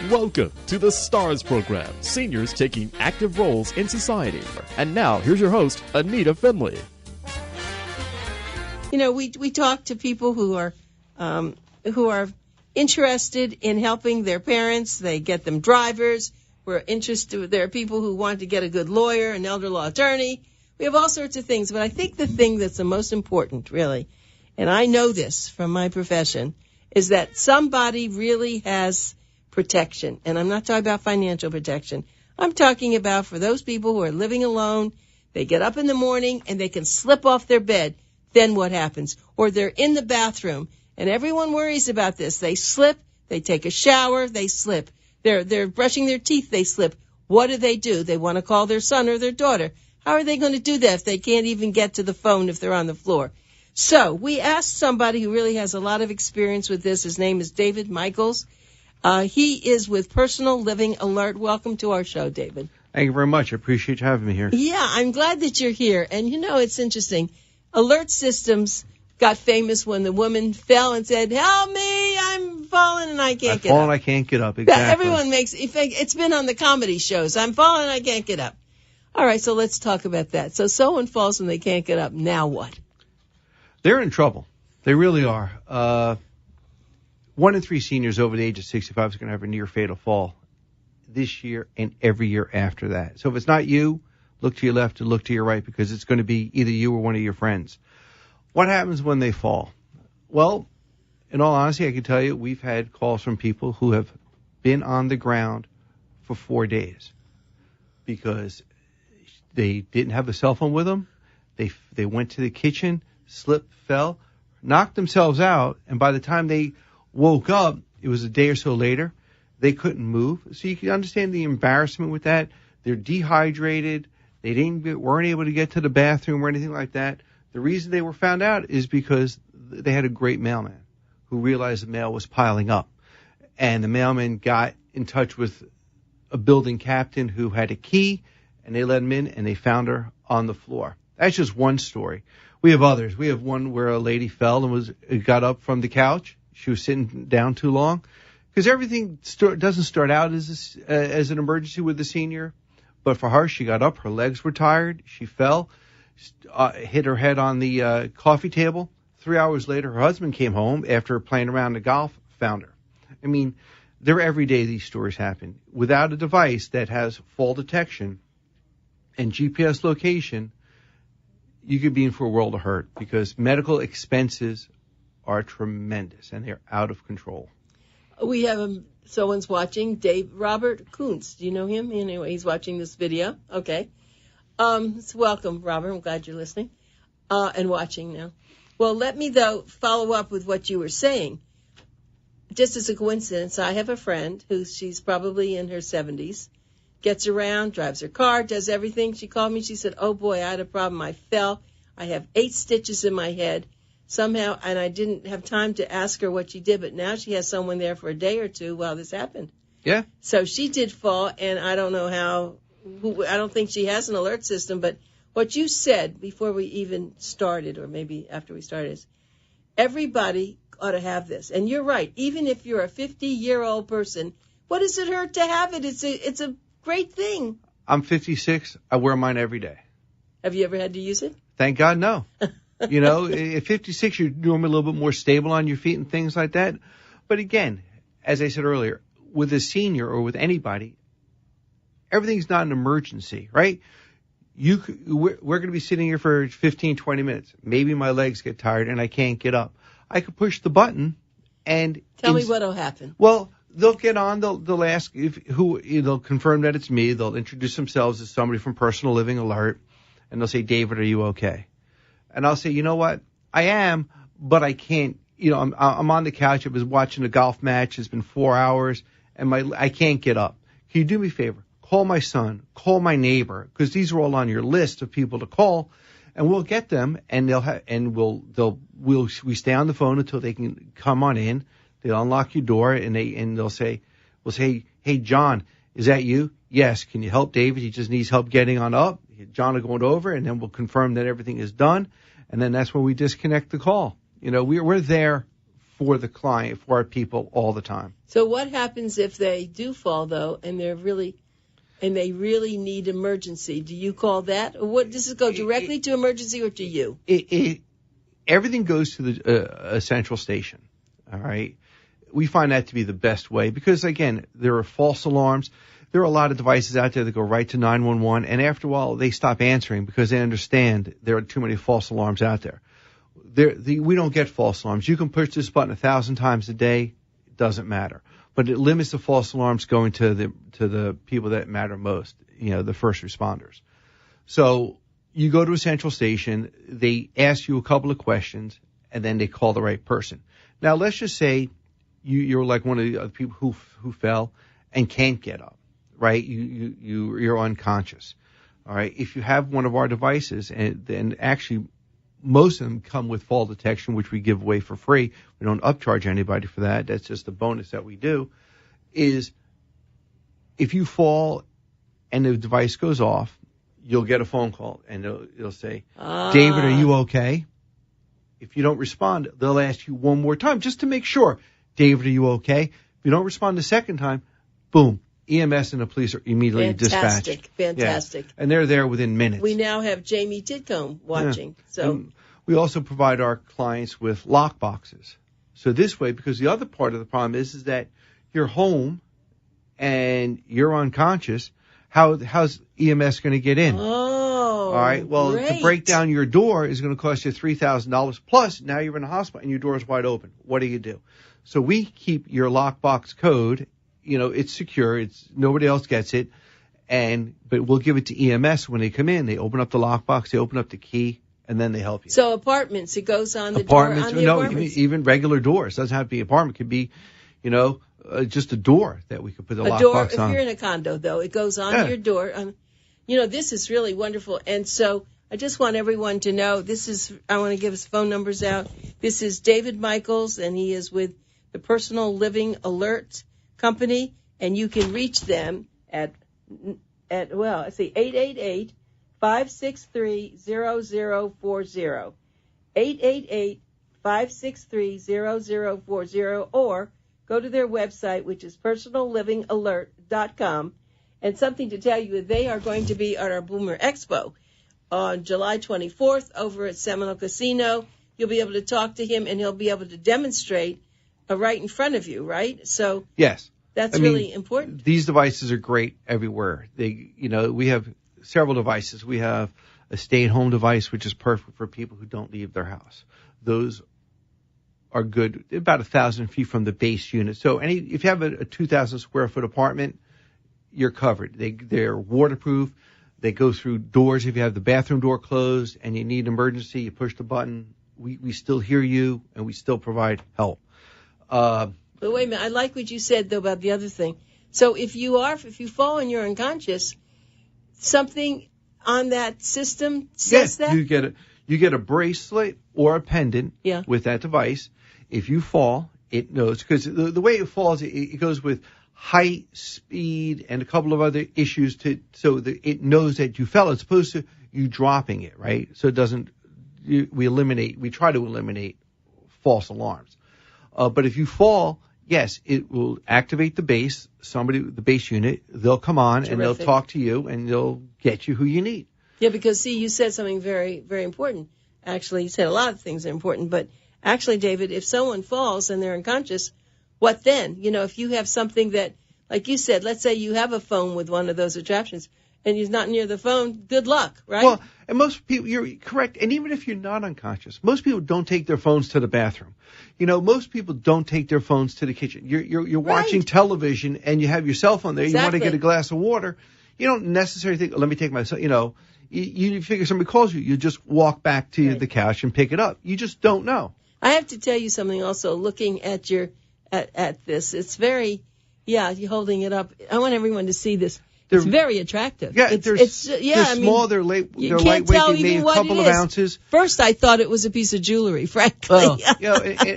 Welcome to the STARS program, seniors taking active roles in society. And now, here's your host, ANITA FINLEY. You know, we talk to people who are interested in helping their parents. They get them drivers. We're interested. There are people who want to get a good lawyer, an elder law attorney. We have all sorts of things. But I think the thing that's the most important, really, and I know this from my profession, is that somebody really has protection. And I'm not talking about financial protection. I'm talking about for those people who are living alone, they get up in the morning and they can slip off their bed. Then what happens? Or they're in the bathroom and everyone worries about this. They slip, they take a shower, they slip. They're brushing their teeth, they slip. What do? They want to call their son or their daughter. How are they going to do that if they can't even get to the phone if they're on the floor? So we asked somebody who really has a lot of experience with this. His name is David Michaels. He is with Personal Living Alert. Welcome to our show, David. Thank you very much. I appreciate you having me here. Yeah, I'm glad that you're here. And, you know, it's interesting. Alert systems got famous when the woman fell and said, "Help me, I'm falling and I can't get up." I can't get up, exactly. Everyone makes, it's been on the comedy shows. I'm falling and I can't get up. All right, so let's talk about that. So someone falls and they can't get up. Now what? They're in trouble. They really are. 1 in 3 seniors over the age of 65 is going to have a near fatal fall this year and every year after that. So if it's not you, look to your left and look to your right, because it's going to be either you or one of your friends. What happens when they fall? Well, in all honesty, I can tell you we've had calls from people who have been on the ground for 4 days because they didn't have a cell phone with them. They went to the kitchen, slipped, fell, knocked themselves out, and by the time they woke up, it was a day or so later, they couldn't move. So you can understand the embarrassment with that. They're dehydrated. They weren't able to get to the bathroom or anything like that. The reason they were found out is because they had a great mailman who realized the mail was piling up. And the mailman got in touch with a building captain who had a key, and they let him in, and they found her on the floor. That's just one story. We have others. We have one where a lady fell and got up from the couch. She was sitting down too long, because everything doesn't start out as an emergency with the senior. But for her, she got up. Her legs were tired. She fell, hit her head on the coffee table. 3 hours later, her husband came home after playing around the golf, found her. I mean, they're every day these stories happen. Without a device that has fall detection and GPS location, you could be in for a world of hurt, because medical expenses are tremendous, and they're out of control. We have someone's watching, Robert Kuntz. Do you know him? Anyway, he's watching this video. Okay. So welcome, Robert. I'm glad you're listening and watching now. Well, let me, though, follow up with what you were saying. Just as a coincidence, I have a friend she's probably in her 70s, gets around, drives her car, does everything. She called me. She said, "Oh, boy, I had a problem. I fell. I have 8 stitches in my head. Somehow," and I didn't have time to ask her what she did, but now she has someone there for a day or two while this happened. Yeah. So she did fall, and I don't know I don't think she has an alert system, but what you said before we even started, or maybe after we started, is everybody ought to have this. And you're right. Even if you're a 50-year-old person, what does it hurt to have it? It's a great thing. I'm 56. I wear mine every day. Have you ever had to use it? Thank God, no. You know, at 56, you're normally a little bit more stable on your feet and things like that. But again, as I said earlier, with a senior or with anybody, everything's not an emergency, right? We're going to be sitting here for 15, 20 minutes. Maybe my legs get tired and I can't get up. I could push the button and... Tell me what'll happen. Well, they'll get on. They'll ask they'll confirm that it's me. They'll introduce themselves as somebody from Personal Living Alert. And they'll say, "David, are you okay?" And I'll say, "You know what? I am, but I can't. You know, I'm on the couch. I was watching a golf match. It's been 4 hours, and I can't get up. Can you do me a favor? Call my son. Call my neighbor, because these are all on your list of people to call, and we'll get them. And we stay on the phone until they can come on in. They'll unlock your door, and we'll say, "Hey, John, is that you? Yes. Can you help David? He just needs help getting on up." John will go over, and then we'll confirm that everything is done, and then that's when we disconnect the call. You know, we're there for the client, for our people all the time. So what happens if they do fall, though, and they really need emergency? Do you call that? Or what, does it go directly to emergency or to you? Everything goes to a central station, all right? We find that to be the best way because, again, there are false alarms. There are a lot of devices out there that go right to 911, and after a while, they stop answering because they understand there are too many false alarms out there. We don't get false alarms. You can push this button 1,000 times a day. It doesn't matter. But it limits the false alarms going to the people that matter most, the first responders. So you go to a central station. They ask you a couple of questions, and then they call the right person. Now, let's just say you're like one of the other people who fell and can't get up, right? You're unconscious, all right? If you have one of our devices, and then actually most of them come with fall detection, which we give away for free. We don't upcharge anybody for that. That's just a bonus that we do. Is if you fall and the device goes off, you'll get a phone call and it'll say, David, are you okay? If you don't respond, they'll ask you one more time just to make sure. David, are you okay? If you don't respond the second time, boom, EMS and the police are immediately dispatched. Fantastic. Yeah. And they're there within minutes. We now have Jamie Titcomb watching. Yeah. So and we also provide our clients with lock boxes. So this way, because the other part of the problem is that you're home and you're unconscious, how's EMS going to get in? Oh, all right. Well, great. To break down your door is going to cost you $3,000 plus. Now you're in a hospital and your door is wide open. What do? So we keep your lockbox code. It's secure. It's nobody else gets it, but we'll give it to EMS when they come in. They open up the lockbox, they open up the key, and then they help you. So apartments, it goes on the door on the apartments. Even regular doors. It doesn't have to be an apartment. It could be, just a door that we could put the lockbox on. If you're in a condo, though, it goes on your door. This is really wonderful, and so I just want everyone to know I want to give his phone numbers out. This is David Michaels, and he is with the Personal Living Alert Company, and you can reach them at 888-563-0040. 888-563-0040, or go to their website, which is personallivingalert.com. And something to tell you, they are going to be at our Boomer Expo on July 24th over at Seminole Casino. You'll be able to talk to him, and he'll be able to demonstrate right in front of you, right? So yes, that's really important. These devices are great everywhere. We have several devices. We have a stay-at-home device, which is perfect for people who don't leave their house. Those are good about 1,000 feet from the base unit. So if you have a 2,000 square foot apartment, you're covered. They're waterproof. They go through doors. If you have the bathroom door closed and you need emergency, you push the button. We still hear you, and we still provide help. But wait a minute. I like what you said, though, about the other thing. So if you fall and you're unconscious, something on that system says that? You get a bracelet or a pendant with that device. If you fall, it knows, because the way it falls, it goes with height, speed, and a couple of other issues so that it knows that you fell as opposed to you dropping it, right? So it doesn't. We try to eliminate false alarms. But if you fall, yes, it will activate the base unit. They'll come on. Terrific. And they'll talk to you, and they'll get you who you need. Yeah, because you said something very, very important. Actually, you said a lot of things are important, but actually, David, if someone falls and they're unconscious, what then? If you have something that, like you said, let's say you have a phone with one of those attractions, and he's not near the phone, good luck, right? Well, and most people, you're correct. And even if you're not unconscious, most people don't take their phones to the bathroom. Most people don't take their phones to the kitchen. You're watching television and you have your cell phone there. Exactly. You want to get a glass of water. You don't necessarily think, let me take my, you figure somebody calls you, you just walk back to the couch and pick it up. You just don't know. I have to tell you something also, looking at at this. It's very, you're holding it up. I want everyone to see this. It's very attractive. Yeah, they're small. They're lightweight. They weigh a couple of ounces. First, I thought it was a piece of jewelry, frankly.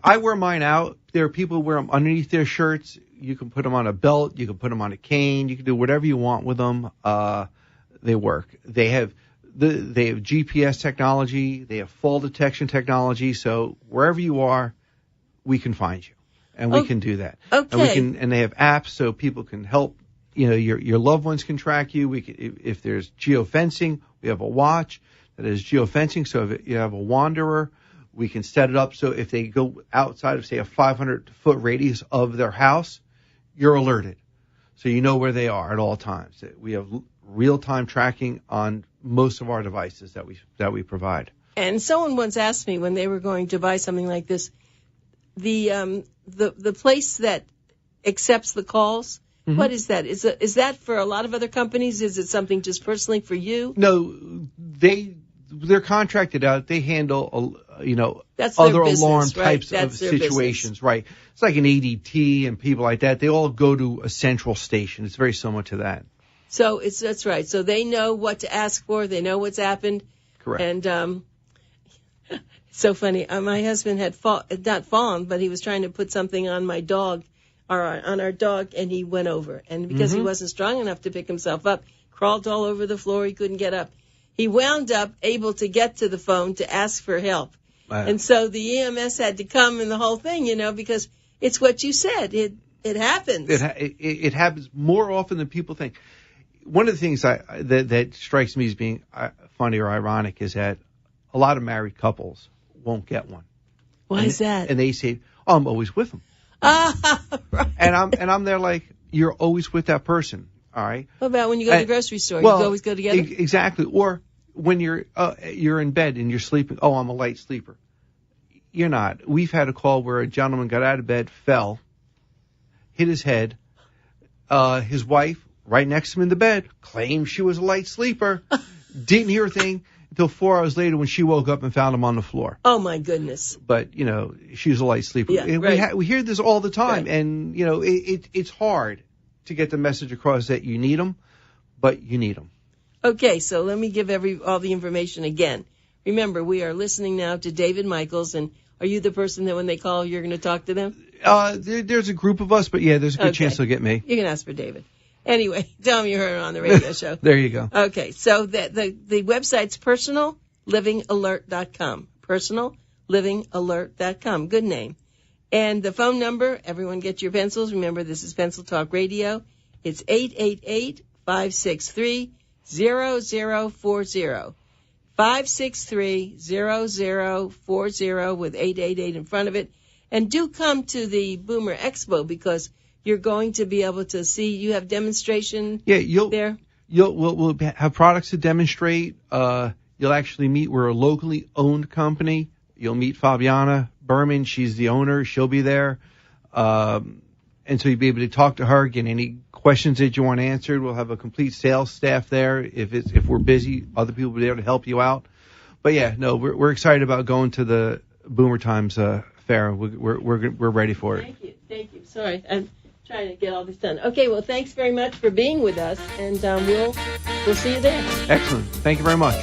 I wear mine out. There are people who wear them underneath their shirts. You can put them on a belt. You can put them on a cane. You can do whatever you want with them. They work. They have GPS technology. They have fall detection technology. So wherever you are, we can find you, and we can do that. Okay. And they have apps so people can help. Your loved ones can track you. If there's geofencing, we have a watch that is geofencing. So if you have a wanderer, we can set it up so if they go outside of, say, a 500-foot radius of their house, you're alerted. So you know where they are at all times. We have real-time tracking on most of our devices that we provide. And someone once asked me when they were going to buy something like this, the place that accepts the calls, mm-hmm. What is that? Is that for a lot of other companies? Is it something just personally for you? No, they're contracted out. They handle, that's other business, alarm right? types That's of their situations, business. right? It's like an ADT and people like that. They all go to a central station. It's very similar to that. So that's right. So they know what to ask for. They know what's happened. Correct. And it's so funny. My husband had not fallen, but he was trying to put something on my dog, or on our dog, and he went over. And because mm-hmm. he wasn't strong enough to pick himself up, crawled all over the floor. He couldn't get up. He wound up able to get to the phone to ask for help. Wow. And so the EMS had to come and the whole thing, because it's what you said. It happens. It happens more often than people think. One of the things that strikes me as being funny or ironic is that a lot of married couples won't get one. Why is that? And they say, "Oh, I'm always with them." Right. And I'm there like, you're always with that person. All right. What about when you go to the grocery store? You always go together? Exactly. Or when you're in bed and you're sleeping. Oh, I'm a light sleeper. You're not. We've had a call where a gentleman got out of bed, fell, hit his head. His wife, right next to him in the bed, claimed she was a light sleeper. Didn't hear a thing until 4 hours later when she woke up and found him on the floor. Oh, my goodness. But, she was a light sleeper. Yeah, right. We hear this all the time. Right. And, it's hard to get the message across that you need them, but you need them. Okay, so let me give all the information again. Remember, we are listening now to David Michaels, and are you the person that when they call, you're going to talk to them? There's a group of us, but yeah, there's a good chance they'll get me. You can ask for David. Anyway, tell me you heard it on the radio show. There you go. Okay, so the website's personallivingalert.com. Personallivingalert.com. Good name. And the phone number, everyone get your pencils. Remember, this is Pencil Talk Radio. It's 888-563-0040. 563-0040 with 888 in front of it. And do come to the Boomer Expo because you're going to be able to see, you have demonstration there? We'll have products to demonstrate. You'll actually meet, we're a locally owned company. You'll meet Fabiana Berman. She's the owner. She'll be there. And so you'll be able to talk to her, get any questions that you want answered. We'll have a complete sales staff there. If we're busy, other people will be there to help you out. But yeah, no, we're excited about going to the Boomer Times fair. We're ready for it. Thank you. Sorry, I'm trying to get all this done. Okay, well, thanks very much for being with us, and we'll see you there. Excellent. Thank you very much.